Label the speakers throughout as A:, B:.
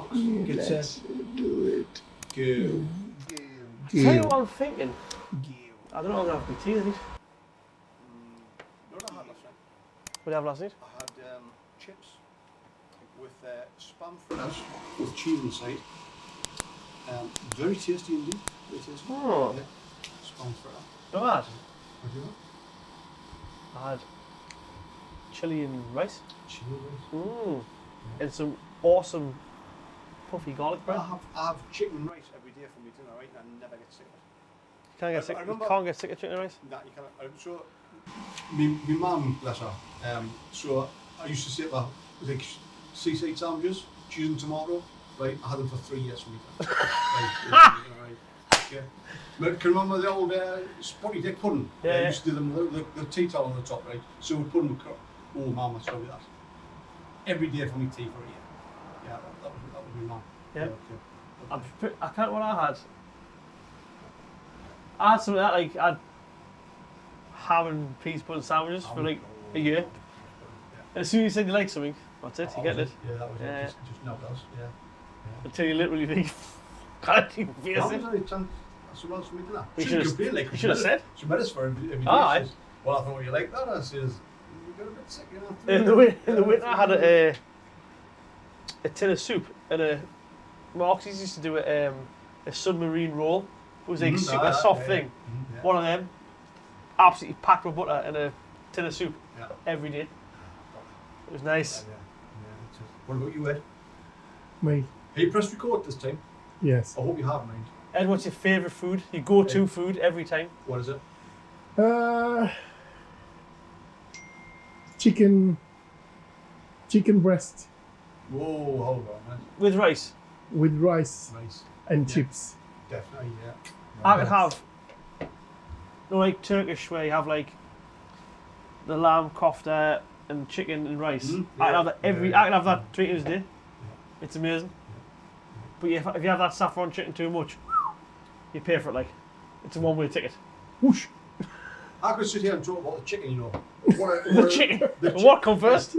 A: marks. Get set.
B: Do it.
A: Go.
C: Tell you what I'm thinking. I don't know if I'm going to have my tea, I think.
A: You know what I had last night?
C: What did you have last night?
A: I had chips with spam fritters with cheese inside. Very tasty indeed. Very tasty.
C: Oh.
A: Yeah. Spam fritter.
C: Not bad.
A: What do you have?
C: I had chili and rice.
A: Chili rice.
C: Mmm. And some awesome puffy garlic bread.
A: I have chicken and rice every day for me dinner, right? And I never get sick of it.
C: You can't get sick of chicken and rice?
A: Nah, you can't. So, my mum, bless her, so I used to sit there with like seaside sandwiches, cheese and tomato, right? I had them for 3 years for me. Right. Okay. But can you remember the old spotty dick pudding?
C: Yeah,
A: I used to do them with the tea towel on the top, right? So we'd put them, oh mum, I told you that. Every day for me tea for a year. Yeah, that was my mum.
C: Yeah.
A: Okay.
C: I can't what I had. I had some of that, like, I had ham and peas pudding sandwiches for like a year.
A: Yeah.
C: And as soon as you said you like something, that's it, you get it.
A: Yeah, that was it. Just now does. Yeah.
C: Until you literally think, can't even face
A: That
C: it.
A: was only someone else for me to that.
C: You should have said.
A: She met us for every day.
C: Aye.
A: Says, well, I thought you like that. I says, you got a bit sick, you know.
C: In the winter, I had a tin of soup and a Marxie's used to do a submarine roll. It was like super soft thing.
A: Yeah.
C: One of them, absolutely packed with butter and a tin of soup every day. It was nice.
A: Yeah. What about you, Ed?
B: Me.
A: Have you pressed record this time?
B: Yes.
A: I hope you have, mind.
C: Ed, what's your favourite food? Your go-to food every time?
A: What is it?
B: Chicken breast
A: Whoa, hold on, man.
C: With rice?
B: with rice
A: Nice.
B: and
A: Yeah.
B: chips.
A: Definitely, yeah.
C: I could have, like Turkish where you have like the lamb kofta and chicken and rice. I can have that I can have that 3 times a day. It's amazing. But if you have that saffron chicken too much, you pay for it like. It's a one-way ticket. Whoosh.
A: I could sit here and talk about the chicken, you know.
C: The chicken. What come first?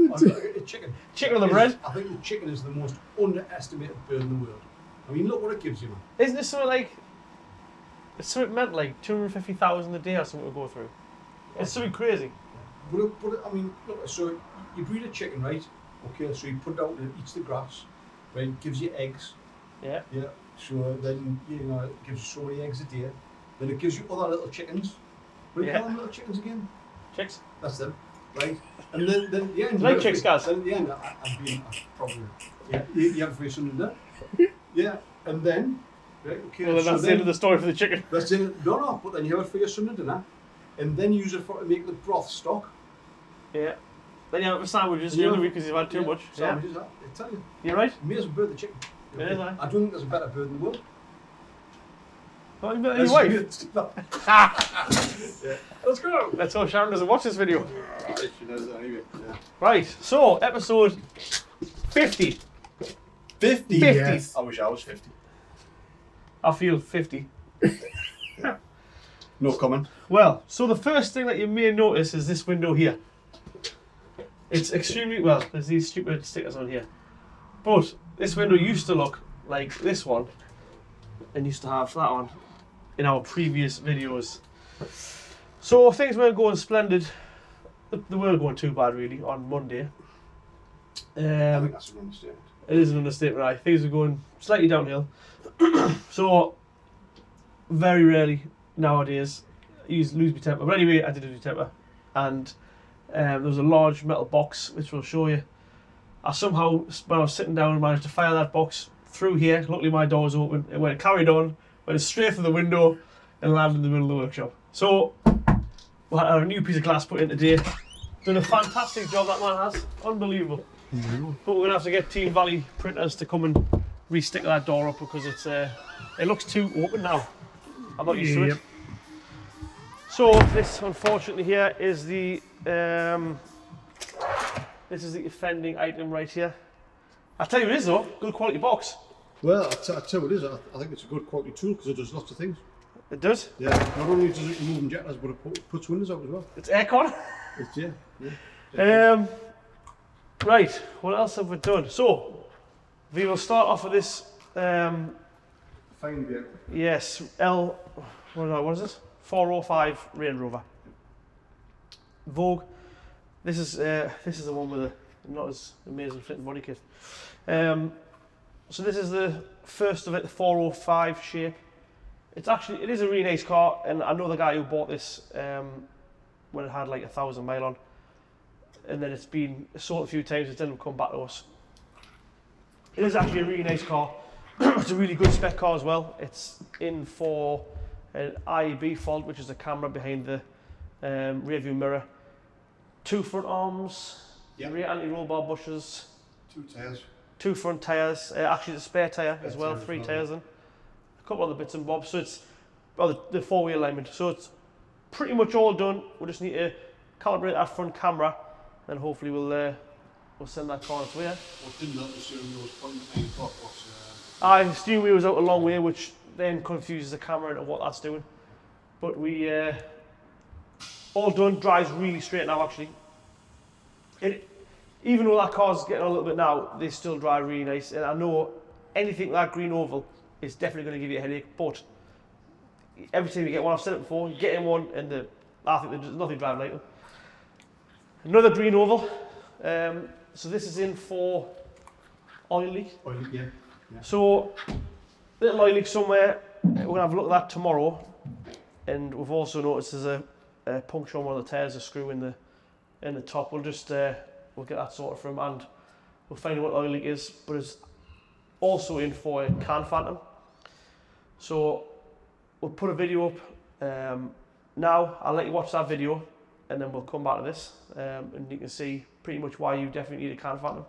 A: Chicken.
C: Chicken on the bread.
A: I think the chicken is the most underestimated bird in the world. I mean, look what it gives you, man.
C: Isn't it something like? It's something meant like 250,000 a day or something to go through. It's something crazy.
A: But I mean, look, so you breed a chicken, right? Okay, so you put it out and it eats the grass, right? It gives you eggs.
C: Yeah.
A: Yeah. So then, you know, it gives you so many eggs a day. Then it gives you other little chickens. What do you call them little chickens again?
C: Chicks.
A: That's them, right? And then the end.
C: Like chicks, guys.
A: Then at the end, I'm being probably. Yeah. You have a free Sunday dinner. Yeah. And then. Right, okay.
C: Well, then that's the end of the story for the chicken.
A: That's it. No. But then you have it for your Sunday dinner, and then use it to make the broth stock.
C: Yeah. Then you have it for sandwiches the other week because you've had too much.
A: Sandwiches. I tell you.
C: You're right.
A: Amazing bird, the chicken.
C: It is, aye.
A: I don't think there's a better bird in the world.
C: Well, your wife.
A: Yeah. Let's go.
C: Let's hope Sharon doesn't watch this video.
A: She knows that anyway. Yeah.
C: Right, so episode 50.
A: 50?
B: Yes.
A: I wish I was 50.
C: I feel 50.
A: No comment.
C: Well, so the first thing that you may notice is this window here. It's extremely, well, there's these stupid stickers on here. But this window used to look like this one, and used to have that one in our previous videos. So things weren't going splendid. They weren't going too bad really on Monday.
A: I think that's an understatement.
C: It is an understatement, right? Things are going slightly downhill. So very rarely nowadays I lose my temper. But anyway, I did lose my temper, and there was a large metal box which we'll show you. I somehow, when I was sitting down, managed to fire that box through here. Luckily my door was open. It went carried on, went straight through the window and landed in the middle of the workshop. So we had a new piece of glass put in today. Done a fantastic job that man has. Unbelievable. But we're going to have to get Team Valley printers to come and re-stick that door up because it's it looks too open now. I'm not used to it. So this, unfortunately, here is the this is the offending item right here. I'll tell you what it is though, good quality box.
A: Well, I tell you what it is, I think it's a good quality tool because it does lots of things.
C: It does?
A: Yeah, not only does it remove injectors, but it puts windows out as well.
C: It's aircon.
A: Yeah.
C: Right, what else have we done? So, We will start off with this.
A: Fine vehicle.
C: Yes, what is it? 405 Range Rover. Vogue. This is the one with a not as amazing fitting body kit. So this is the first of it, the 405 shape. It is a really nice car, and I know the guy who bought this when it had like 1,000 mile on, and then it's been sold a few times. It didn't come back to us. It is actually a really nice car. It's a really good spec car as well. It's in for an IEB fault, which is the camera behind the rear view mirror. 2 front arms, rear anti-roll bar bushes.
A: 2 tyres.
C: 2 front tyres. Actually, the spare tyre as well. 3 tyres in. A couple other bits and bobs. So it's the 4-wheel alignment. So it's pretty much all done. We just need to calibrate that front camera, and hopefully we'll send that car on its way.
A: Well, didn't that the steering wheel was pointing at 9 o'clock?
C: The steering wheel was out a long way, which then confuses the camera into what that's doing. But we all done. Drives really straight now, actually. Even though that car's getting a little bit now, they still drive really nice. And I know anything like that green oval is definitely going to give you a headache. But every time you get one, I've said it before, you get in one, and I think there's nothing driving like them. Another green oval. So this is in for oil leak.
A: Oil leak, yeah.
C: So, little oil leak somewhere. We're going to have a look at that tomorrow. And we've also noticed there's a puncture on one of the tyres, a screw in the top. We'll just we'll get that sorted for him, and we'll find out what oil leak is. But it's also in for a can phantom. So we'll put a video up now. I'll let you watch that video, and then we'll come back to this, and you can see pretty much why you definitely need a can phantom.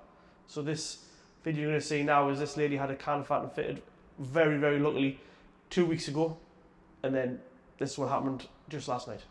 C: So this video you're going to see now is this lady had a can phantom fitted very, very luckily 2 weeks ago, and then this is what happened just last night.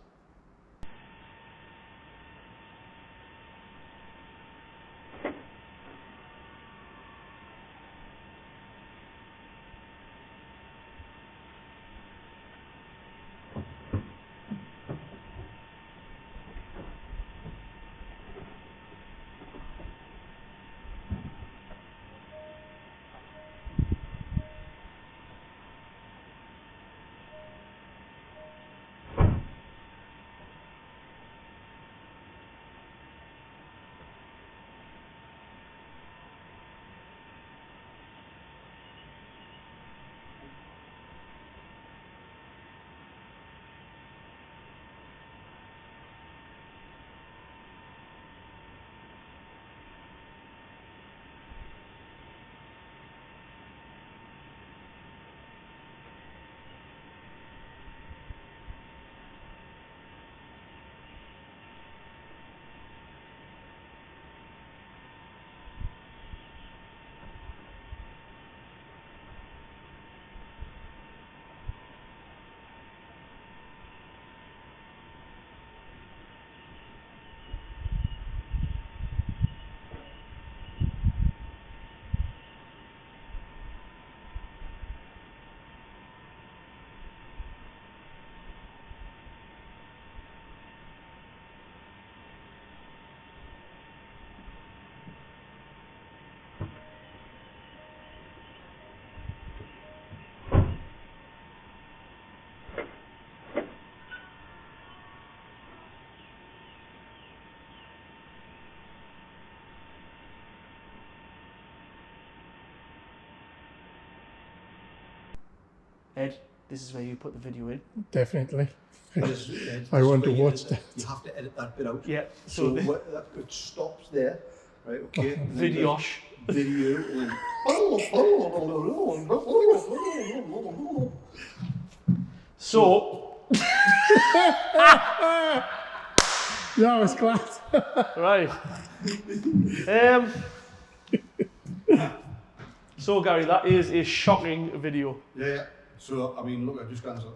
C: Ed, this is where you put the video in.
B: Definitely.
A: This
B: I want to
A: is where
B: watch that.
A: You have to edit that bit out.
C: Yeah.
A: So it stops there, right? Okay.
C: Videosh.
A: Video. And
C: So.
B: That was class.
C: Right. So Gary, that is a shocking video.
A: yeah. So I mean, look, I just glanced at.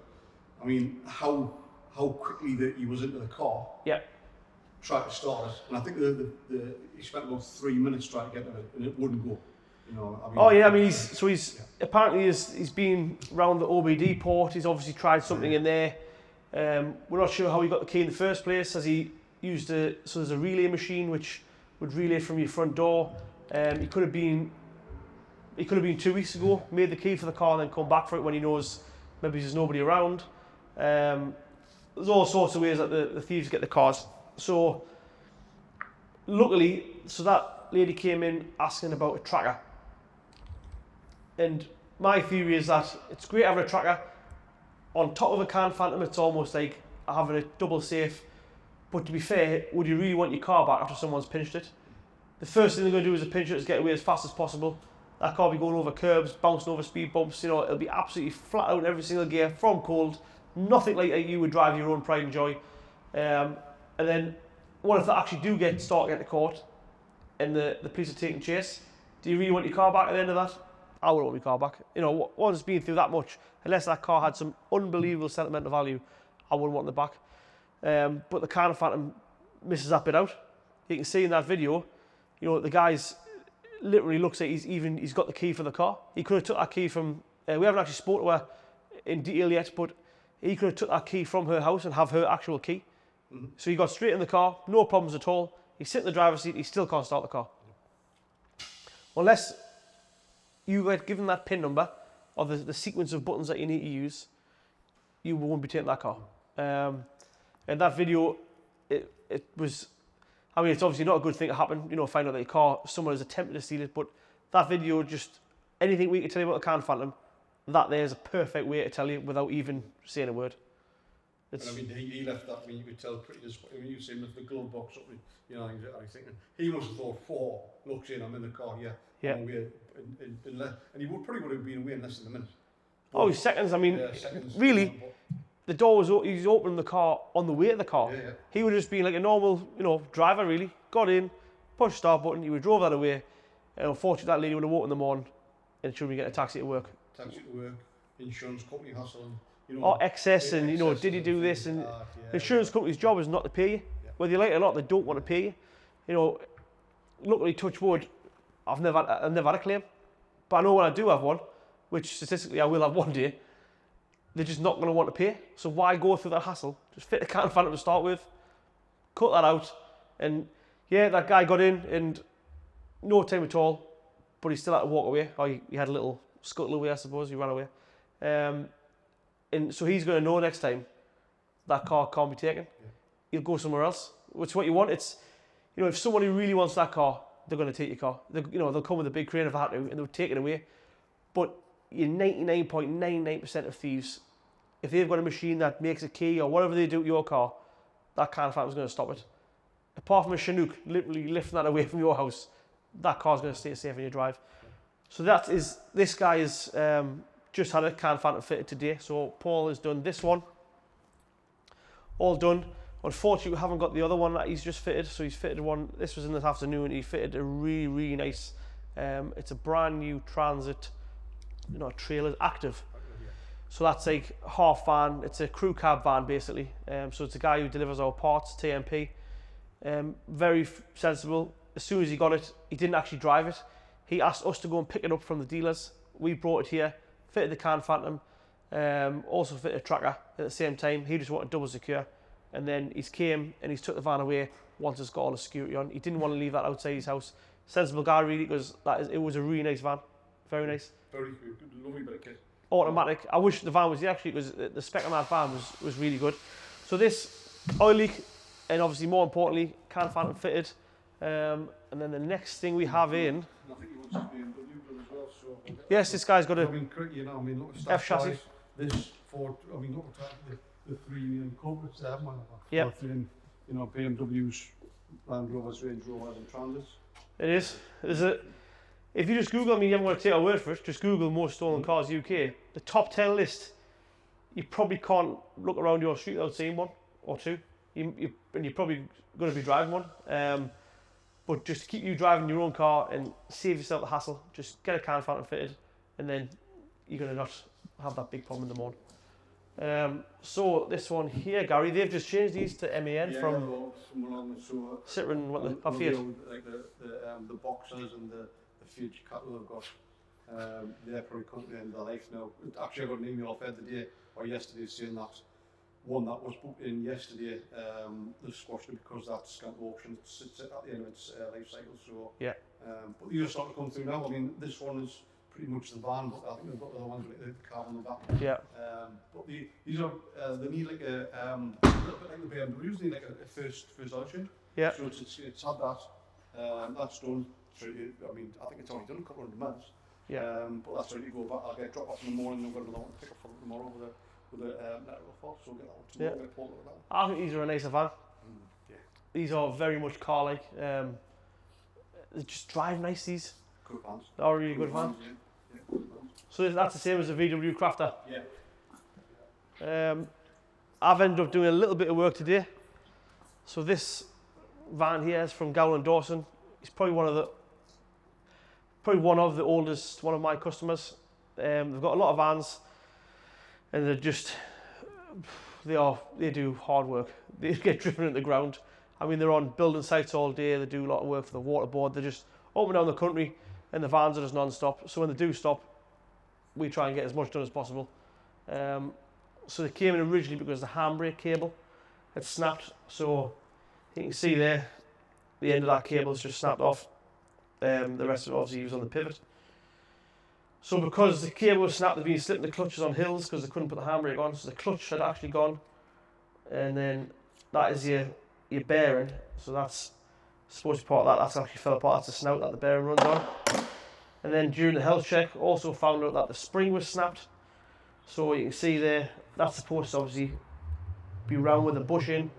A: I mean, how quickly that he was into the car.
C: Yeah.
A: Tried to start it, and I think he spent about 3 minutes trying to get to it, and it wouldn't go. You know. I mean,
C: Oh yeah, I mean he's apparently he's been round the OBD port. He's obviously tried something in there. We're not sure how he got the key in the first place. Has he used so there's a relay machine which would relay from your front door. He could have been He could have been 2 weeks ago, made the key for the car and then come back for it when he knows maybe there's nobody around. There's all sorts of ways that the thieves get the cars. So luckily, so that lady came in asking about a tracker. And my theory is that it's great having a tracker. On top of a Can Phantom, it's almost like having a double safe. But to be fair, would you really want your car back after someone's pinched it? The first thing they're going to do is pinch it, is get away as fast as possible. That car will be going over curbs, bouncing over speed bumps, you know, it'll be absolutely flat out in every single gear, from cold, nothing like you would drive your own pride and joy. And then, what if they actually do start getting to court, and the police are taking chase? Do you really want your car back at the end of that? I wouldn't want my car back. You know, once been through that much, unless that car had some unbelievable sentimental value, I wouldn't want it back. But the Can Phantom misses that bit out. You can see in that video, you know, the guy's literally looks like he's got the key for the car. He could have took that key from, we haven't actually spoken to her in detail yet, but he could have took that key from her house and have her actual key. Mm-hmm. So he got straight in the car, no problems at all. He's sitting in the driver's seat, he still can't start the car. Unless you get given that PIN number or the sequence of buttons that you need to use, you won't be taking that car. And that video, it was, I mean, it's obviously not a good thing to happen, you know, find out that your car, someone has attempted to steal it, but that video, just anything we can tell you about the Can Phantom, that there's a perfect way to tell you without even saying a word.
A: It's, and I mean, he left that, I mean, you could tell pretty disappointed. I mean, you see him with the glove box up, you know, I was thinking, he must have thought 4 looks in, I'm in the car, yeah. And he probably would have been away in less than a minute. But,
C: oh, seconds, I mean,
A: seconds,
C: really, the door was, he's opening the car on the way to the car.
A: Yeah.
C: He would have just been like a normal, you know, driver really, got in, pushed start button, he would have drove that away, and unfortunately that lady would have walked in the morning and should be getting a taxi to work.
A: Taxi to work, insurance company hassling, you know.
C: Or excess and, you know, did he do this? And insurance company's job is not to pay you. Yeah. Whether you like it or not, they don't want to pay you. You know, luckily, touch wood, I've never had a claim. But I know when I do have one, which statistically I will have one day, they're just not going to want to pay. So why go through that hassle? Just fit the Can Phantom to start with, cut that out, and yeah, that guy got in and no time at all, but he still had to walk away. Or he had a little scuttle away, I suppose. He ran away. And so he's going to know next time that car can't be taken. Yeah. He'll go somewhere else. Which is what you want. It's, you know, if somebody really wants that car, they're going to take your car. You know, they'll come with a big crane if they had to, and they'll take it away. But your 99.99% of thieves, if they've got a machine that makes a key or whatever they do to your car, that Can Phantom's going to stop it. Apart from a Chinook literally lifting that away from your house, that car's going to stay safe in your drive. So that is, this guy is just had a Can Phantom fitted today. So Paul has done this one, all done. Unfortunately, we haven't got the other one that he's just fitted. So he's fitted one. This was in this afternoon. He fitted a really nice. It's a brand new Transit, you know, trailer active. So that's like half van. It's a crew cab van basically. So it's a guy who delivers our parts, TMP. Very sensible. As soon as he got it, he didn't actually drive it. He asked us to go and pick it up from the dealers. We brought it here, fitted the Can Phantom, also fitted a tracker at the same time. He just wanted double secure. And then he's came and he's took the van away once it's got all the security on. He didn't want to leave that outside his house. Sensible guy really, because it was a really nice van. Very nice.
A: Very good, lovely bit of kit.
C: Automatic. I wish the van was here actually, because the spec on that van was really good. So this oil leak, and obviously more importantly, Can Phantom fitted. And then the next thing we have in.
A: I think he wants to be in BMW as well. So
C: yes, this guy's got a
A: you know, I mean, look at
C: F chassis.
A: This Ford, I mean, look at the 3 million corporates there, man.
C: Yep.
A: You know, BMWs, Land Rovers, Range Rovers, and Transits.
C: It is. If you just Google, I mean, you haven't got to take our word for it, just Google most stolen cars UK. The top 10 list, you probably can't look around your street without seeing one or two. And you're probably going to be driving one. But just to keep you driving your own car and save yourself the hassle, just get a Can Phantom fitted, and then you're going to not have that big problem in the morning. So this one here, Gary, they've just changed these to MAN from Citroen, what the Fiat.
A: Like the boxers and the Fiat cattle have got, they're probably coming to the end of their life now. Actually, I got an email off the other day or yesterday saying that one that was booked in yesterday, they squashed it because that scant auction sits at the end of its life cycle. So yeah, but these are starting to come through now. I mean, this one is pretty much the van, but I think they've got the other ones with the car on the back.
C: Yeah.
A: But these are they need like a little bit like the BMWs, they need like a first option.
C: Yeah.
A: So it's had that. That's done. So I mean, I think it's only done a couple hundred miles.
C: Yeah.
A: But that's ready to go back. I'll get dropped off in the morning and I've got another one to pick up from tomorrow with a network fault. So I'll get that one tomorrow.
C: Yeah.
A: Get a port of that.
C: I think these are a nicer van.
A: Yeah.
C: These are very much car-like. They just drive nice, these.
A: Good vans.
C: They are really good vans.
A: Yeah, good vans.
C: So that's the same as the VW Crafter.
A: Yeah.
C: I've ended up doing a little bit of work today. So this van here is from Gowland Dawson. It's probably one of the oldest, one of my customers. They've got a lot of vans, and they do hard work. They get driven into the ground. I mean, they're on building sites all day. They do a lot of work for the water board. They're just up and down the country, and the vans are just non-stop. So when they do stop, we try and get as much done as possible. So they came in originally because the handbrake cable had snapped. So you can see there, the end of that cable is just snapped off. The rest of it obviously was on the pivot. So because the cable was snapped, they've been slipping the clutches on hills because they couldn't put the handbrake on. So the clutch had actually gone, and then that is your bearing. So that's supposed to be part of that. That's actually fell apart. That's the snout that the bearing runs on. And then during the health check, also found out that the spring was snapped. So you can see there, that's supposed to obviously be round with a bushing.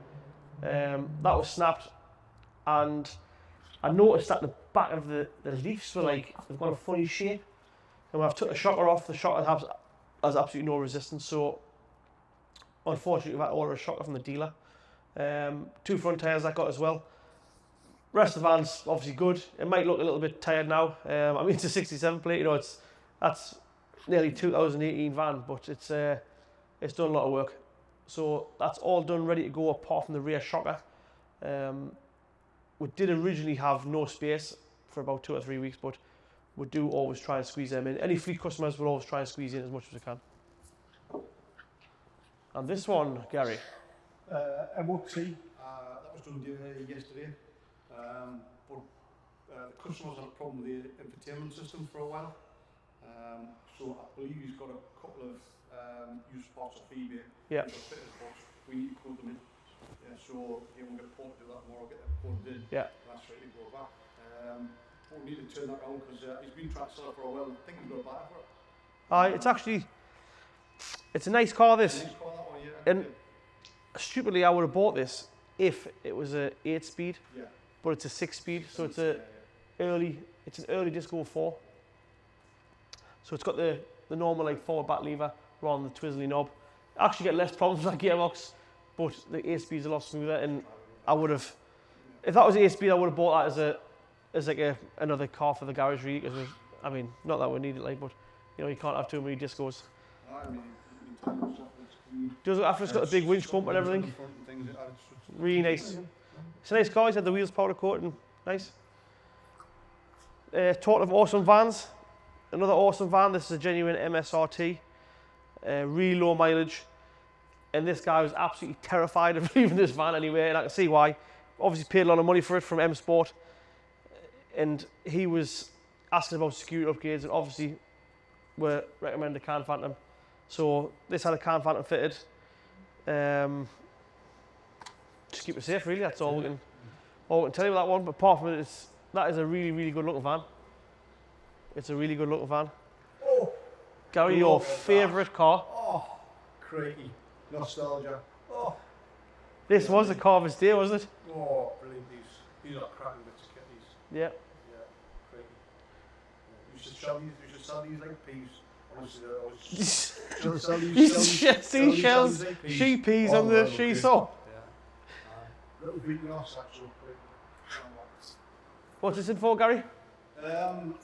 C: That was snapped, and I noticed that the back of the leaves were like, they've got a funny shape. And when I've took the shocker off, the shocker has absolutely no resistance. So unfortunately, we've had to order a shocker from the dealer. 2 front tyres I got as well. Rest of the van's obviously good. It might look a little bit tired now. I mean, it's a 67 plate, you know, that's nearly 2018 van, but it's done a lot of work. So that's all done, ready to go, apart from the rear shocker. We did originally have no space for about 2 or 3 weeks, but we do always try and squeeze them in. Any fleet customers will always try and squeeze in as much as we can. And this one, Gary.
A: M50, that was done yesterday. But the customer's had a problem with the infotainment system for a while. So I believe he's got a couple of used spots off eBay.
C: Yeah.
A: Which are fitted, but we need to put them in. So we'll get a port to do that tomorrow, get them ported in.
C: Yeah.
A: That's ready to go back. But we need to turn that around because he's been trying to sell it for a while. I think he's got a buyer for it. It's a nice car, this. Nice car, that one, yeah.
C: And stupidly, I would have bought this if it was a 8-speed,
A: Yeah.
C: but it's a 6-speed, so it's an early Disco 4. So it's got the normal like forward back lever rather than the twizzly knob. I actually get less problems with that gearbox, but the 8-speed's a lot smoother. And I would have, if that was 8-speed, I would have bought that as like another car for the garage really. Because I mean, not that we need it like, but you know, you can't have too many Discos. Does it after it's got a big winch pump and everything? Really nice. It's a nice car. He's had the wheels powder coated and nice. Talking of awesome vans, another awesome van. This is a genuine MSRT, really low mileage, and this guy was absolutely terrified of leaving this van anyway, and I can see why. Obviously paid a lot of money for it from M Sport, and he was asking about security upgrades, and obviously we recommend a can phantom. So this had a can phantom fitted. Just keep it safe, really. That's all we can tell you about that one. But apart from it, that is a really, really good looking van. It's a really good looking van.
A: Oh,
C: Gary, your favourite car?
A: Oh, crikey, nostalgia. Oh,
C: This was the car of his day, wasn't it?
A: oh, brilliant. These are cracking bits of kit. These.
C: Yeah.
A: Yeah, crikey. You should sell these like peas. Honestly, I was sell
C: Seashells, she peas on the she saw.
A: Yeah. Little beaten off actually.
C: What's this in for, Gary?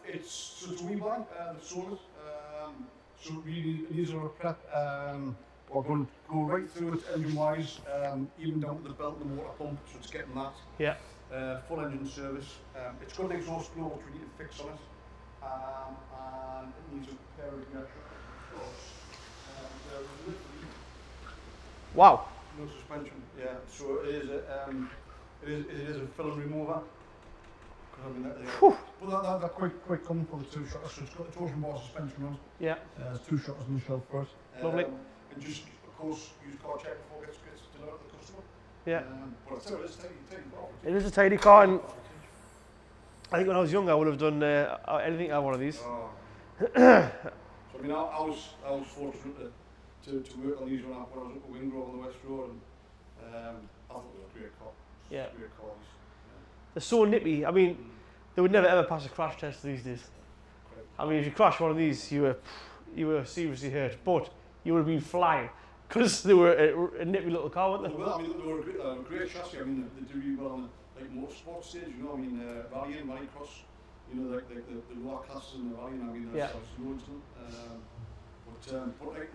A: It's a wee van, the solar. So really, these are a prep. We're going to go right through it engine wise, even down to the belt and the water pump, so it's getting that.
C: Yeah.
A: Full engine service. It's got an exhaust blower which we need to fix on it. And it needs a pair of gear.
C: Wow.
A: No suspension. Yeah. So it is a film remover. 'Cause I mean, that quite coming for the two shotters. So it's got the torsion bar suspension on.
C: Yeah.
A: There's two shotters on the shelf for it.
C: Lovely.
A: And just, of course, use car check before it gets delivered to the customer.
C: Yeah.
A: But it's a tidy car.
C: It is a tidy car, and I think when I was younger I would have done anything out of one of these.
A: Oh. So I mean, I was fortunate to work on these when I was up at Range Rover on the West Road, and I thought they were a great car.
C: Yeah.
A: Great cars.
C: They're so nippy. I mean, they would never ever pass a crash test these days. I mean, if you crash one of these, you were seriously hurt, but you would have been flying because they were a nippy little car, weren't they?
A: Well, I mean, they were a great chassis. I mean, they do really well on the motorsport stage. You know, I mean, rally and rally cross. You know, like the lower classes in the rally. I mean, there's loads of them. But like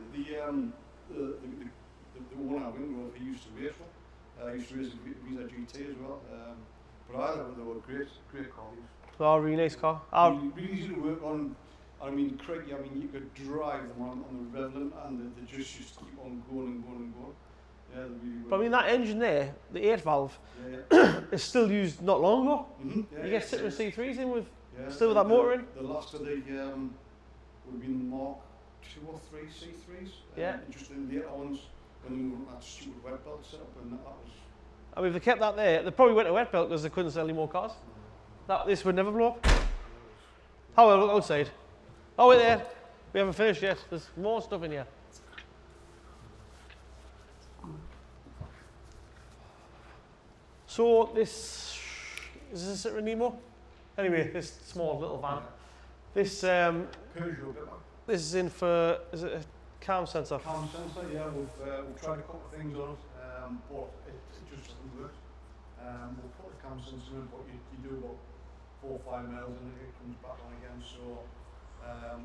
A: the one I Range Rover, he used to race one. He used to race a Visa GT as well. But I thought they were great cars.
C: They are a really nice car.
A: Really easy to work on. I mean, Craig, I mean, you could drive them on the Revlin, and they just used to keep on going and going and going. Yeah, they really were.
C: But I mean, that engine there, the 8 valve, is still used not long ago.
A: Mm-hmm.
C: You get Citroen C3s in with still with that motor in.
A: The last of the would have been Mark 2 or 3 C3s.
C: Yeah.
A: Just in the later ones when they were that stupid wet belt set up, and that was.
C: I mean, if they kept that there, they probably went to wet belt because they couldn't sell any more cars. This would never blow up. How well, look outside. Oh, wait there. We haven't finished yet. There's more stuff in here. So is this a Nemo? Anyway, this small little van. This this is in for, is it a cam sensor?
A: Cam sensor, yeah. We've tried a couple of things on it, but it just doesn't work. We'll put the cam sensor in, but you do about 4 or 5 miles and it comes back on again. So.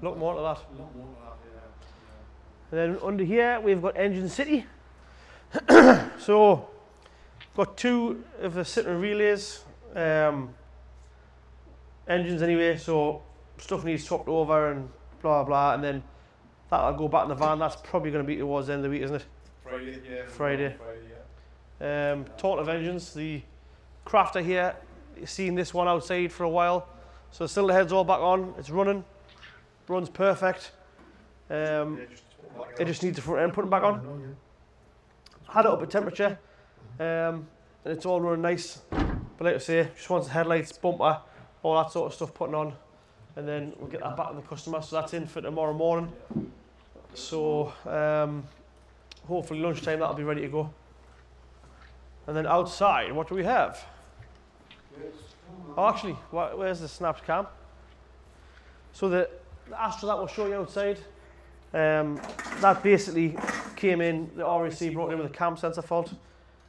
C: Look more to that.
A: Lot more to that, yeah.
C: And then under here we've got Engine City. So got 2 of the Citroen relays, engines anyway, so stuff needs swapped over and blah blah, and then that'll go back in the van. That's probably going to be towards the end of the week, isn't it?
A: Friday, yeah.
C: Friday,
A: yeah.
C: Talking of engines, the Crafter here, you've seen this one outside for a while, so the cylinder head's all back on, it's running, runs perfect. It just needs the front end putting back on. Had it up at temperature, and it's all running nice. But like I say, just wants the headlights, bumper, all that sort of stuff putting on, and then we'll get that back to the customer. So that's in for tomorrow morning. So hopefully lunchtime that'll be ready to go. And then outside, what do we have? Oh, actually, where's the snapped cam? So the Astra that we'll show you outside, that basically came in, the RAC brought it in with a cam sensor fault,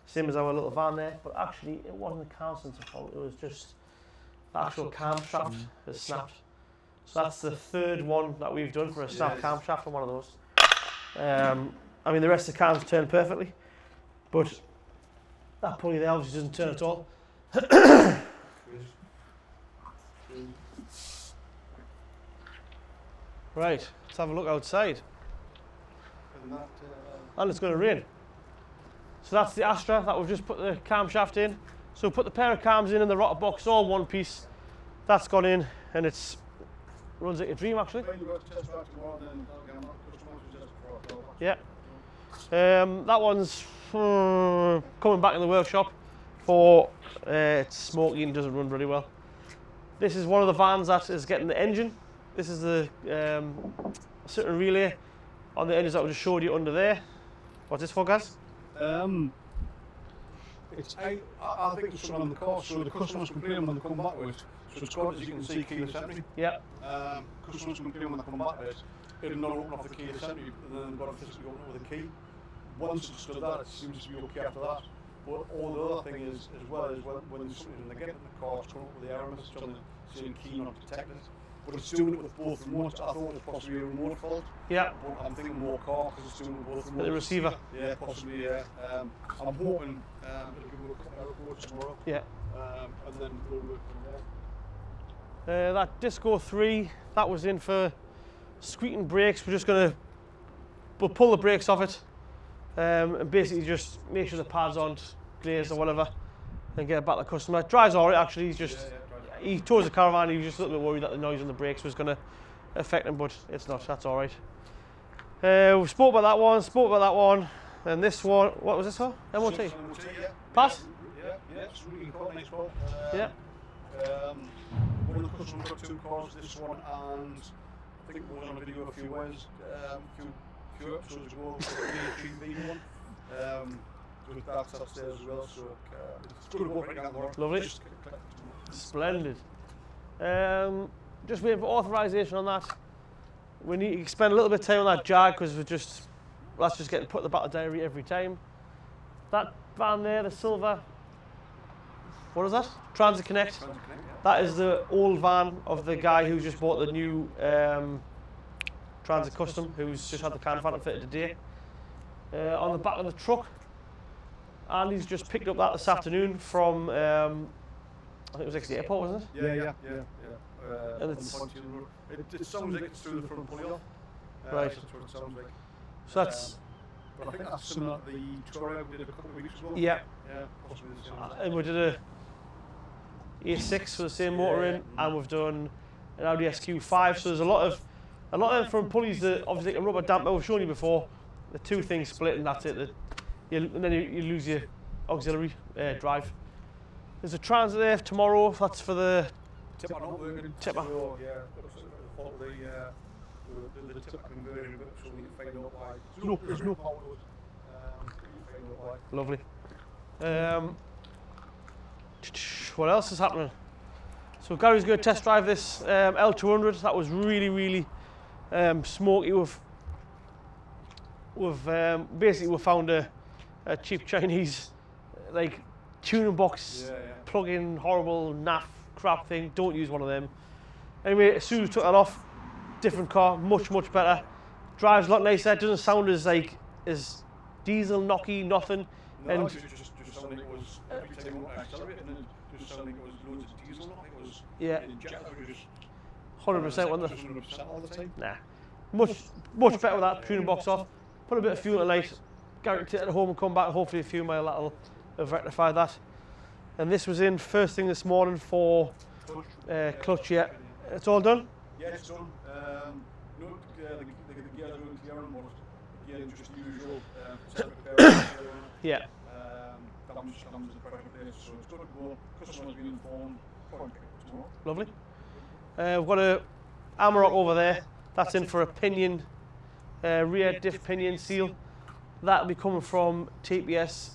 C: same as our little van there, but actually it wasn't a cam sensor fault, it was just the actual camshaft has snapped. So that's the 3rd one that we've done for a snapped camshaft on one of those. I mean, the rest of the cams turn perfectly, but that pulley there obviously doesn't turn at all. Right, let's have a look outside. And it's going to rain. So that's the Astra that we've just put the camshaft in. So put the pair of cams in the rocker box, all one piece. That's gone in, and it's runs like a dream actually. Yeah. That one's coming back in the workshop for it's smoky and doesn't run really well. This is one of the vans that is getting the engine. This is the Citroen relay on the engines that we just showed you under there. What's this for, guys?
A: I think it's something on the car, so the customers complain when they come back with it. So it's got, as you can see, keyless entry.
C: Yeah.
A: Customers complain when they come back with it. It'll not open off the keyless entry, and then they've got to physically open it with a key. Once it's done that, it seems to be okay after that. But all the other thing is, as well, is when they get in the car, it's coming up with the error message on the saying key not detected. But it's doing it with both remotes. I thought it was possibly a remote fault.
C: Yeah.
A: But I'm thinking more car because it's doing it with both remotes.
C: The receiver.
A: Yeah, possibly, yeah. I'm hoping it'll give me a couple of reports tomorrow.
C: Yeah.
A: And then we'll work from there.
C: That Disco 3, that was in for squeaking brakes. We're just going to pull the brakes off it and basically just make sure the pads aren't glazed or whatever and get it back to the customer. It drives alright actually, just he towards the caravan, he was just a little bit worried that the noise on the brakes was going to affect him, but it's not, that's alright. We spoke about that one, and this one, what was this for? MOT?
A: Yeah.
C: Pass?
A: Yeah, it's really cool, nice one.
C: Yeah.
A: One of the customers got 2 cars, this one, and I think it was on a video a few ways, few episodes ago, the HGV one. With that upstairs as well, so it's good to go right down the road.
C: Lovely. Splendid. Just waiting for authorisation on that. We need to spend a little bit of time on that Jag because that's just getting put in the battle diary every time. That van there, the silver, what is that? Transit Connect. That is the old van of the guy who just bought the new Transit Custom, who's just had the caravan fitted today. On the back of the truck, Andy's just picked up that this afternoon from, I think it was next to the airport, wasn't it?
A: Yeah.
C: And it's,
A: it sounds like it's through the front pulley.
C: Right.
A: That's what it sounds like.
C: so that's,
A: But I think that's similar to the tour we did a couple of weeks ago.
C: yeah.
A: Yeah, possibly the same.
C: And we did a A6 for the same motor in, and we've done an Audi SQ5. So there's a lot of them from pulleys that obviously a rubber damper. We've shown you before. The 2 things split, and that's it. And then you lose your auxiliary drive. There's a transit there tomorrow. That's for the
A: Tipper not working.
C: Tipper.
A: So, yeah, the tipper conversion bit, so we can find out why. There's no power to it. Find out why.
C: Lovely. What else is happening? So Gary's going to test drive this L200. That was really smoky. We've found a cheap Chinese like tuning box plug-in horrible naff crap thing. Don't use one of them. Anyway, as soon as we took that off, different car, much better. Drives a lot nicer. It doesn't sound as diesel knocky, nothing.
A: No,
C: And
A: just sounded like it was every time you accelerate, and then just sounded like it was loads of diesel. It was
C: yeah,
A: injected, it was just
C: 100% wasn't it?
A: just 100% all the time.
C: Nah, much better with that tuning box off. Put a bit of fuel in light, guarantee it at home and come back. Hopefully a few mile that'll have rectified that. And this was in first thing this morning for clutch. Yeah, it's all done.
A: Yeah, it's done. No, the gears weren't clearing, but again, just usual repair.
C: Yeah,
A: Damage the pressure plate, so it's good to go. Customer's been informed. Probably pick it up tomorrow.
C: lovely. We've got a Amarok over there. That's in for a pinion, rear diff pinion seal. That'll be coming from TPS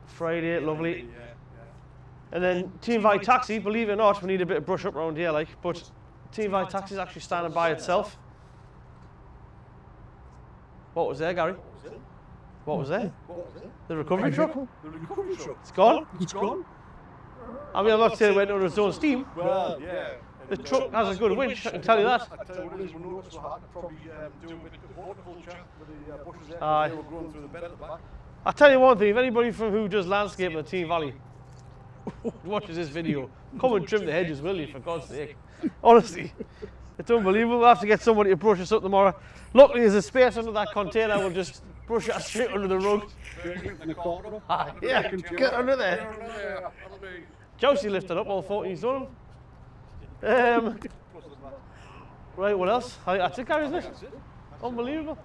C: Friday. Lovely.
A: Yeah.
C: And then Team Valley Taxi, believe it or not, we need a bit of brush up around here, like, but Team Valley Taxi is actually standing by itself. What was there, Gary? What was there? The recovery truck?
A: The recovery truck.
C: It's gone?
A: It's gone?
C: I mean, I'm not saying it went under its own steam.
A: Well, yeah.
C: The truck has a good winch, I can tell you that.
A: I tell you what it is, we'll notice we'll have to probably do a bit of horticulture with the bushes there,
C: Aye.
A: they were growing through the bed at the back.
C: I'll tell you one thing, if anybody from who does landscaping at Team Valley watches this video, come and trim the hedges, will you, for God's sake. Honestly, it's unbelievable. We'll have to get somebody to brush us up tomorrow. Luckily, there's a space under that container, we'll just brush it straight under the rug. Aye, yeah, get under there. Josie lifted up all 14 stone. Right, what else? That's it, Gary, isn't it? Unbelievable.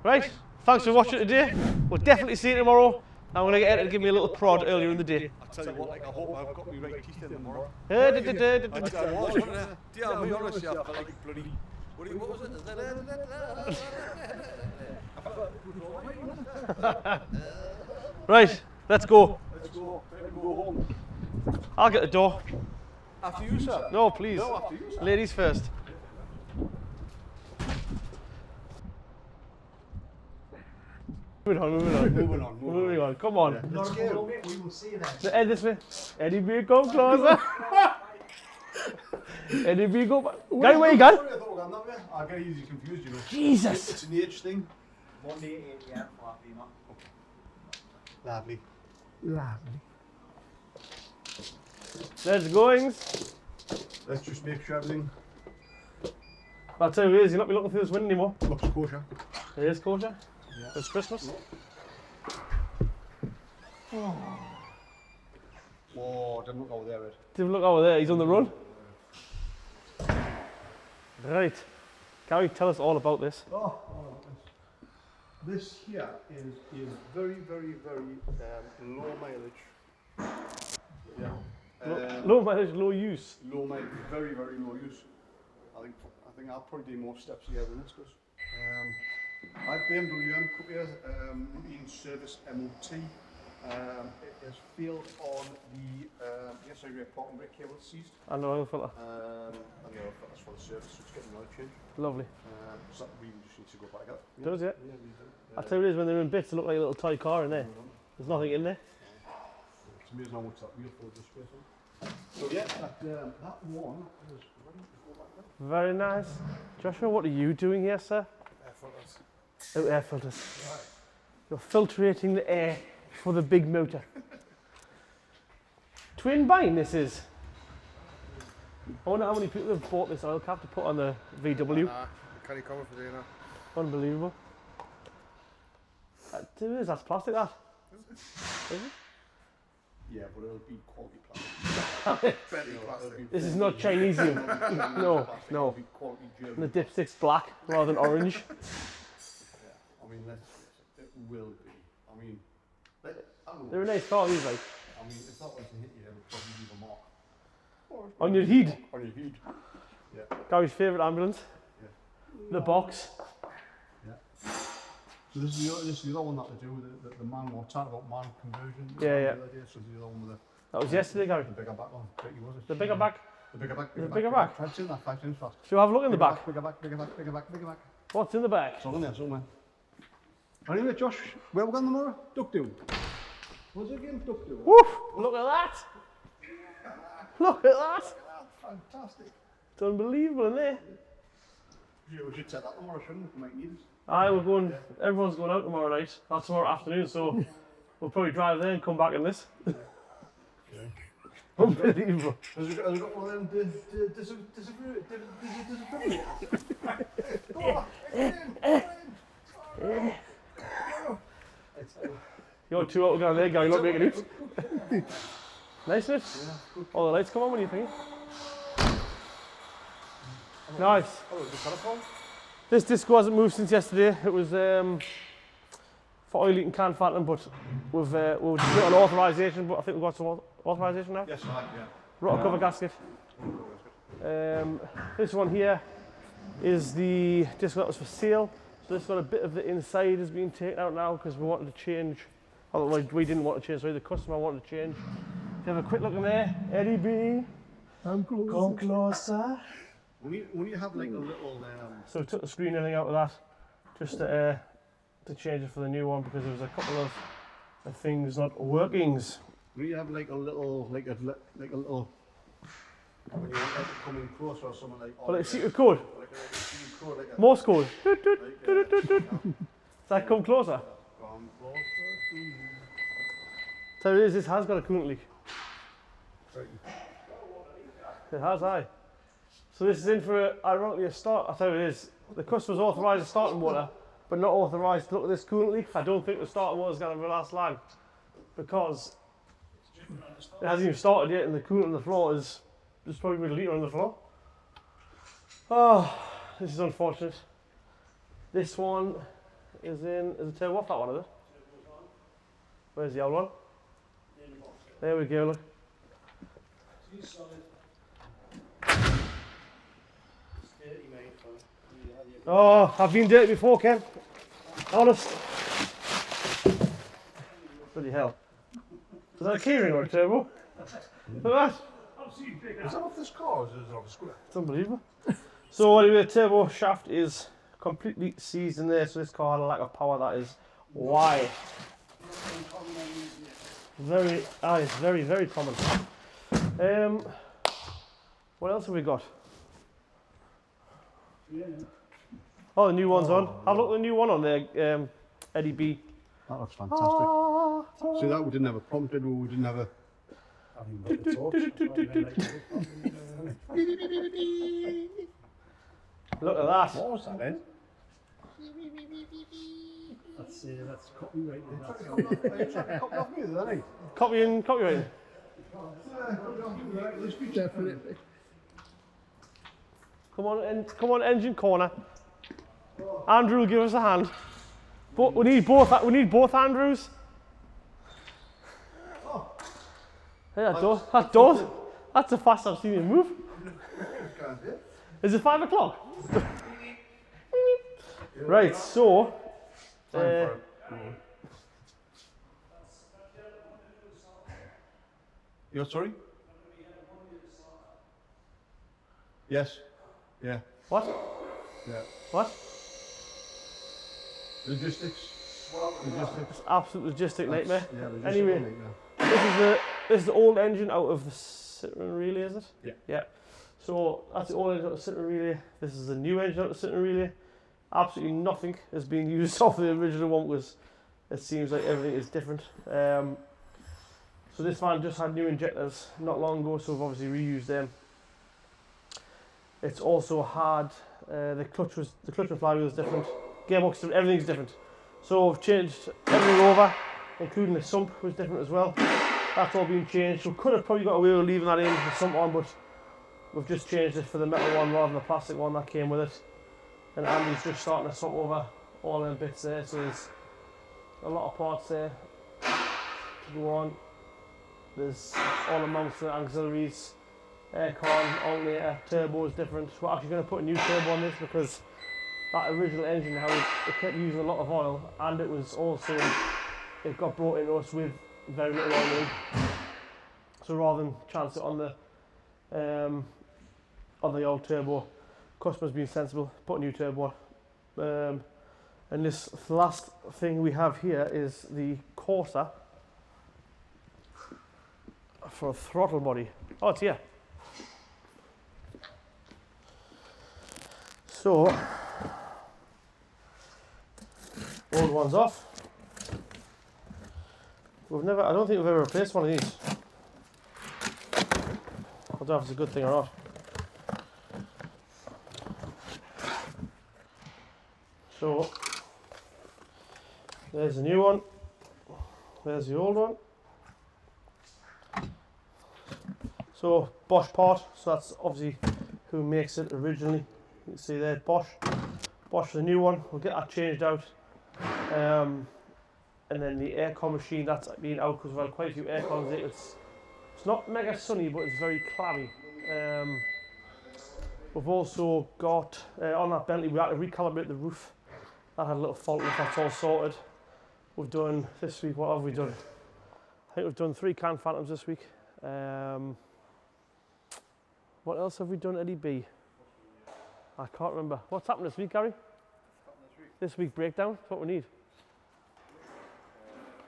C: Right, thanks for watching today. We'll definitely see you tomorrow. I'm going to get Ed to give me a little prod earlier in the day.
A: I tell you what, like, I hope I've got my right teeth in tomorrow.
C: I
A: I was, yeah, I'll be honest, yeah, I felt like bloody, what was it?
C: Right, let's go.
A: Let's go home.
C: I'll get the door.
A: After you, sir?
C: No, please.
A: No, after you, sir.
C: Ladies first. Moving on. Come on.
A: Let's go.
D: We will see that.
C: The Ed this way. Eddie B, come closer. Eddie B, go. Gary, where you gone?
A: I get easily confused, you know.
C: Jesus.
A: It's an age thing.
D: Monday 8 AM for FEMA.
A: Lovely.
C: There's the goings.
A: Let's just make sure everything
C: I'll tell you what it is, you're not be looking through this window anymore.
A: looks kosher.
C: It is kosher.
A: Yeah.
C: It's Christmas.
A: Oh, didn't look over there, Ed.
C: Didn't look over there, he's on the run. Right. Gary, tell us all about this.
A: Oh, this here is very, very, very low mileage. Yeah.
C: Low mileage, low use.
A: Low mileage, very, very low use. I think I'll probably do more steps here than this does. I had BMW a couple of years, routine service MOT. It has failed on the parking brake cable seized.
C: And the oil filter.
A: And the oil filter's for the service, so it's getting an oil change.
C: Lovely.
A: So that really just needs to go back up.
C: Does it?
A: Yeah, we do.
C: I tell you what it is, when they're in bits, they look like a little toy car in there. There's nothing in there.
A: It's amazing how much that wheel for this space on. So yeah, that one is ready to go back up.
C: Very nice. Joshua, what are you doing here, sir?
A: Air filters.
C: Oh, air filters. Right. You're filtrating the air for the big motor. Twin bind this is. I wonder how many people have bought this oil cap to put on the VW.
E: Can you cover for doing that?
C: Unbelievable. That's plastic, that. Is it?
A: Yeah, but it'll be quality plastic.
E: Bentley plastic.
C: This is not Chinesium. No,
A: Plastic,
C: no.
A: it'll be quality German.
C: And the dipstick's black rather than orange.
A: Yeah, I mean, it will be. I mean, I don't know.
C: They're a nice car, these like.
A: I mean, if that was to hit you, it would probably leave a mark.
C: On your heat.
A: On your heat. Yeah.
C: Gary's favourite ambulance.
A: Yeah.
C: The box.
A: Yeah. So this is the other one that they do, the man one, talking about man conversion.
C: Yeah.
A: So the other one with
C: That was yesterday, Gary.
A: the bigger back one. Pretty was it?
C: The bigger back.
A: The bigger back.
C: The bigger back.
A: 5 cents, 5 cents fast.
C: Shall we have a look in the back?
A: Bigger back, bigger back, bigger back, bigger back.
C: What's in the back?
A: It's all in there somewhere. Anyway, Josh, where we going tomorrow? Duckdale. What's it again? Duckdale.
C: Woof! Look at that! Look at that!
A: Fantastic.
C: It's unbelievable, isn't it?
A: Yeah, we should set that tomorrow, shouldn't we? We might need it.
C: Aye, we're going, everyone's going out tomorrow night, not tomorrow afternoon, so we'll probably drive there and come back in this. Unbelievable.
A: Has it got one of them
C: You're too out down there, Gary, you're not making it. Nice, isn't it?
A: Yeah.
C: All the lights come on when you think. Nice.
A: Oh, the telephone?
C: This disco hasn't moved since yesterday. It was for oil leak and can fattening, but we've just got an authorisation, but I think we've got some authorisation now.
A: Yes, right, yeah.
C: Rotor cover gasket. This one here is the disco that was for sale. So this got a bit of the inside has been taken out now because we wanted to change. Otherwise, we didn't want to change, sorry, the customer wanted to change. If you have a quick look in there, Eddie B.
B: I'm close.
C: Come closer.
A: We have like a little.
C: So we took the screen and everything out of that just to change it for the new one because there was a couple of things not workings.
A: We have like a little, like a little. When you want like to come in closer or something like.
C: Well, it's secret code.
A: Like a secret code, like a.
C: Morse code. Doot, doot, doot, doot, doot. Does that come closer?
A: Come closer.
C: So it is, this has got a coolant leak. It has, aye. So this is in for, ironically, a start. I'll tell you what it is. The customer's authorised the starting water, but not authorised to look at this coolant leak. I don't think the starting water is going to last long because it hasn't even started yet and the coolant on the floor is, there's probably a litre on the floor. Oh, this is unfortunate. This one is it turbo off, that one, is it? Where's the other one? There we go, look. Oh, I've been dirty before, Ken. Honest. Bloody hell. Is that a keyring or a turbo? Look at that.
A: Is that off this car or is it off a scooter?
C: It's unbelievable. So anyway, the turbo shaft is completely seized in there, so this car had a lack of power, that is why. It's very, very common. What else have we got? Oh, the new one's on. Have a look at the new one on there, Eddie B.
A: That looks fantastic. See that we didn't have a prompt, did we? We didn't have a.
C: Look at that.
A: What was that then?
B: That's copyright.
A: Copy off me, isn't it?
C: Copyrighting.
B: Definitely.
C: Come on, engine corner. Andrew will give us a hand. But we need both. We need both Andrews. Hey, that does. That's the fastest I've seen you move. Is it 5 o'clock? Right. So.
A: You're sorry? Yes. Yeah.
C: What?
A: Yeah.
C: What?
A: Logistics.
C: It's absolute logistic nightmare.
A: Yeah, logistics
C: Anyway,
A: nightmare.
C: this is the old engine out of the Citroen Relay, is it?
A: Yeah.
C: Yeah. So that's the old engine out of the Citroen Relay. This is the new engine out of the Citroen Relay. Absolutely nothing is being used off the original one because it seems like everything is different. So this van just had new injectors not long ago, so we've obviously reused them. It's also had the clutch and flywheel is different, gearbox is different, everything's different. So we've changed everything over, including the sump was different as well. That's all been changed. We could have probably got away with leaving that in the sump on, but we've just changed it for the metal one rather than the plastic one that came with it. And Andy's just starting to swap over all them bits there, so there's a lot of parts there to go on. There's all the mounts and auxiliaries, aircon, alternator, turbo is different. We're actually going to put a new turbo on this because that original engine, how it kept using a lot of oil, and it was also, it got brought into us with very little oil in. So rather than chance it on the old turbo, customer's been sensible, put a new turbo on. And this last thing we have here is the Corsa for a throttle body. Oh, it's here. So, old one's off. I don't think we've ever replaced one of these. I don't know if it's a good thing or not. So, there's the new one. There's the old one. So Bosch part, so that's obviously who makes it originally. You can see there, Bosch. Bosch the new one. We'll get that changed out. And then the aircon machine, that's been out because we've had quite a few aircons. It's not mega sunny, but it's very clammy. We've also got on that Bentley, we had to recalibrate the roof. That had a little fault, and that's all sorted. We've done this week. What have we done? I think we've done 3 can Phantoms this week. What else have we done at EB? I can't remember. What's happened this week, Gary? This week breakdown. That's what we need.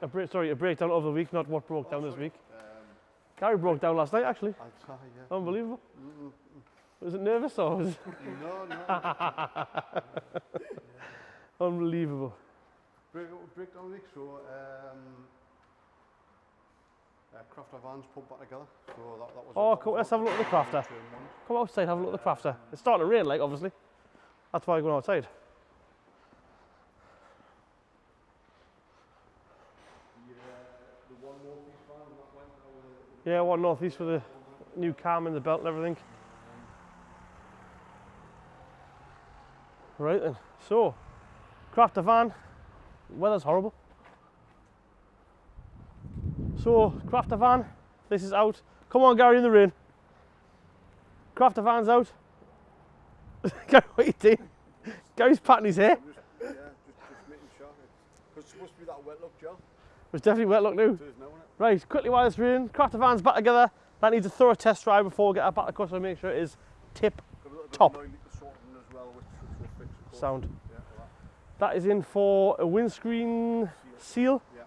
C: A breakdown of the week, not what broke down this week. Gary broke down last night, actually.
A: I'll try, yeah.
C: Unbelievable. Was it nervous or was it?
A: No.
C: Unbelievable.
A: Breakdown week, so Crafter vans put back together. So that was.
C: Oh, cool. Let's have a look at the Crafter. Come outside, have a look at the Crafter. It's starting to rain, like, obviously. That's why I'm going outside. Yeah, one northeast with the new cam in the belt and everything. Right then, so Crafter van, weather's horrible. So Crafter van, this is out. Come on, Gary, in the rain. Crafter van's out. Gary, what are you doing? Gary's patting his hair.
E: Yeah, just making sure. Because it's supposed to be that wet look, Joe.
C: It's definitely wet look now.
E: It is now, isn't it?
C: Right, quickly while it's raining, Crafter van's back together. That needs a thorough test drive before we get that back to customer, make sure it is tip top.
E: As well, which will fix, of course.
C: Sound.
E: Yeah, all
C: That is in for a windscreen seal.
E: Yeah.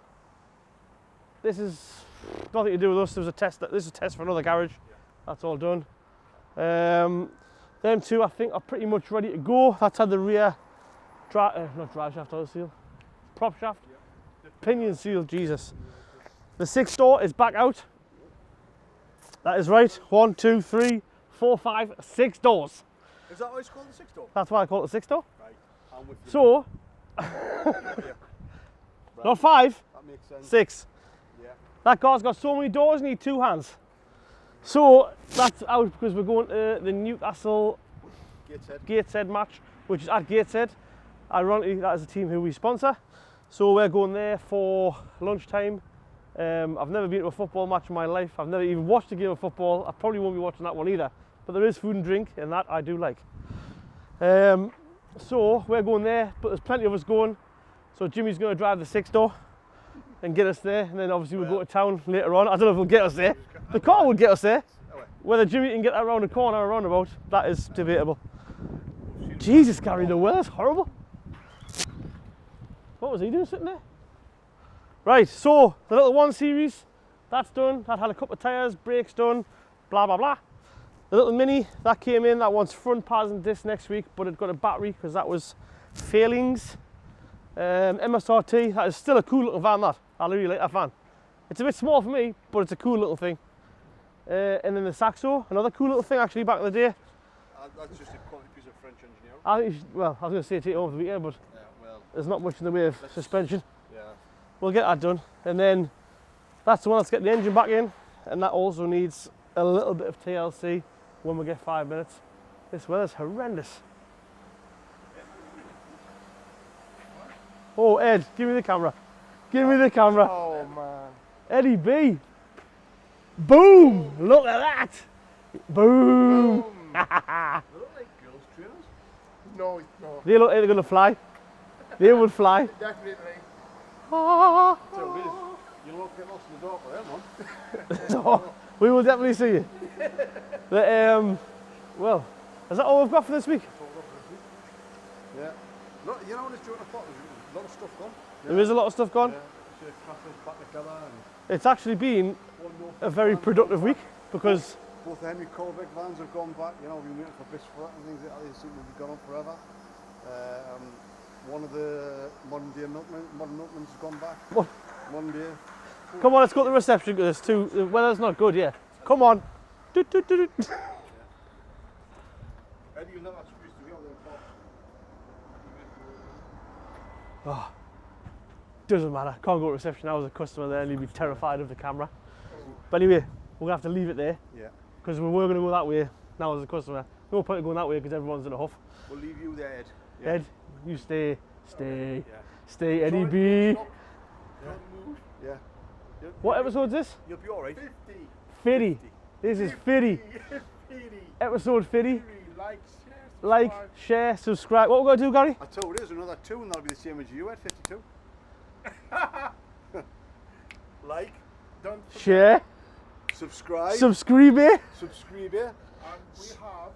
C: This is nothing to do with us. There was a test. This is a test for another garage.
E: Yeah.
C: That's all done. Them two, I think, are pretty much ready to go. That's had the rear, not drive shaft oil seal, prop shaft, pinion seal. Jesus. The 6-door is back out. That is right. 1, 2, 3, 4, 5, 6 doors.
E: Is that why it's called the 6-door?
C: That's why I call it the 6-door.
E: Right. I'm with you.
C: So,
E: Right.
C: not 5,
E: That makes sense.
C: 6.
E: Yeah.
C: That car's got so many doors, you need 2 hands. So that's out because we're going to the Newcastle
E: Gateshead.
C: Gateshead match, which is at Gateshead. Ironically, that is a team who we sponsor. So we're going there for lunchtime. I've never been to a football match in my life. I've never even watched a game of football. I probably won't be watching that one either. But there is food and drink, and that I do like. So we're going there, but there's plenty of us going. So Jimmy's going to drive the 6-door and get us there, and then obviously we'll go to town later on. I don't know if it'll get us there. The car will get us there. Whether Jimmy can get that round the corner or roundabout, that is debatable. Jesus, Gary, the weather's horrible. What was he doing sitting there? Right, so the little 1 Series, that's done. That had a couple of tyres, brakes done, blah, blah, blah. The little Mini, that came in. That wants front pads and disc next week, but it got a battery because that was failings. MSRT, that is still a cool little van, that. I really like that van. It's a bit small for me, but it's a cool little thing. And then the Saxo, another cool little thing actually back in the day.
E: That's just a quality piece of French engineering.
C: I think well, I was going to say take it over the weekend, but there's not much in the way of suspension.
E: Yeah.
C: We'll get that done. And then that's the one that's getting the engine back in, and that also needs a little bit of TLC when we get 5 minutes. This weather's horrendous. Oh, Ed, give me the camera. Give me the camera.
E: Oh man.
C: Eddie B. Boom! Look at that! Boom!
E: They look like girls' trainers. No, no.
C: They look like they're going to fly. They would fly.
E: Definitely.
C: Ah.
E: So it is. You'll not get lost in the dark with them, man.
C: We will definitely see you. Well, is that all we've got for this week?
E: Yeah. No, you know what it's doing? I thought there's a lot of stuff gone.
C: There is a lot of stuff gone.
E: Yeah. So classes back together and
C: It's actually been
E: one more.
C: a very productive week because
E: Both the Henry Colbeck vans have gone back. You know, we've been waiting for bits for that and things like that. They seem to be gone on forever. One of the modern milkmans has gone back.
C: What?
E: Modern day.
C: come on, let's go to the reception because it's too the weather's not good. Yeah, come on. Doot, doot, doot, doot.
E: Eddie, you'll never squeeze to the other box.
C: Oh, doesn't matter. Can't go to reception. I was a customer there and you'd be terrified of the camera. But anyway, we're gonna have to leave it there
E: Yeah.
C: because we were gonna go that way. Now as a customer, no point in going that way because everyone's in a huff.
E: We'll leave you there, Ed. Yeah.
C: Ed, you stay,
E: Yeah.
C: stay, Eddie B.
E: Stop. Don't move. Yeah.
C: What episode's this?
E: You'll be alright.
C: 50. This is 50. Episode 50. Like, share, subscribe. What we're going to do, Gary?
E: I told you there's another 2 and that'll be the same as you at 52. Like,
B: Don't forget,
C: Share,
E: subscribe,
C: subscribe.
E: subscribe. Yeah.
B: and we have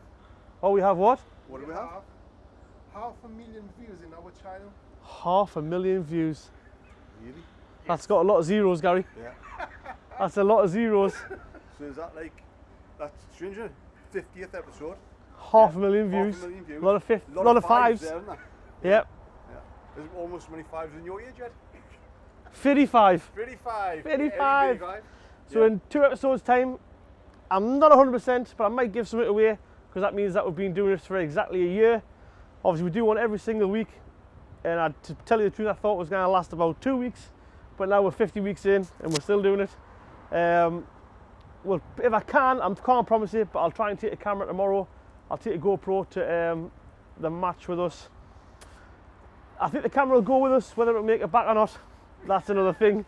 C: Oh, we have what?
E: What do we have?
B: 500,000 views in our channel.
C: 500,000 views.
E: Really?
C: That's got a lot of zeros, Gary.
E: Yeah.
C: That's a lot of zeros.
E: So is that like, that's 350th episode?
C: 500,000 views.
E: 500,000 views.
C: A lot of fifths, a lot of fives.
E: there, isn't there?
C: Yep.
E: Yeah. There's almost as many 5s in your age yet.
C: 55.
E: 55.
C: 55.
E: Yeah,
C: So in 2 episodes' time, I'm not 100%, but I might give some of it away because that means that we've been doing this for exactly a year. Obviously, we do one every single week, and to tell you the truth, I thought it was going to last about 2 weeks, but now we're 50 weeks in and we're still doing it. Well, if I can, I can't promise it, but I'll try and take a camera tomorrow. I'll take a GoPro to the match with us. I think the camera will go with us, whether it'll make it back or not. That's another thing.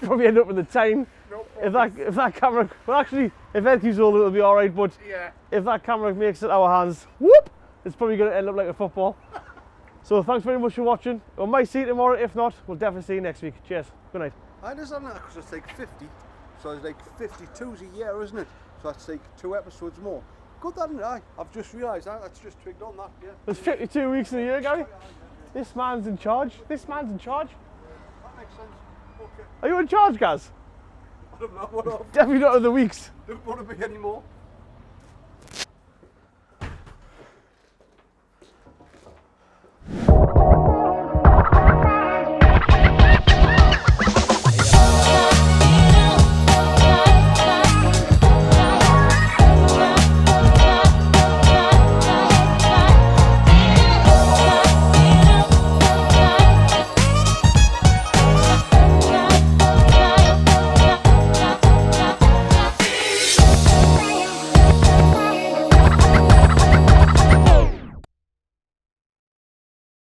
C: Probably end up in the Tyne.
B: No
C: If that camera, well actually, if Ed keeps holding it, it'll be all right. But
B: Yeah.
C: if that camera makes it our hands, whoop, it's probably going to end up like a football. So thanks very much for watching. We might see you tomorrow. If not, we'll definitely see you next week. Cheers. Good night.
E: I understand that because it's like 50. So it's like 52's a year, isn't it? So that's like 2 episodes more. Good that, isn't it? I've just realised that. That's just twigged on that. Yeah.
C: There's 52 weeks in a year, Gary. This man's in charge. This man's in charge.
E: That makes sense. Okay.
C: Are you in charge, Gaz?
E: I don't know what else.
C: Definitely not of the weeks.
E: Don't want to be any more.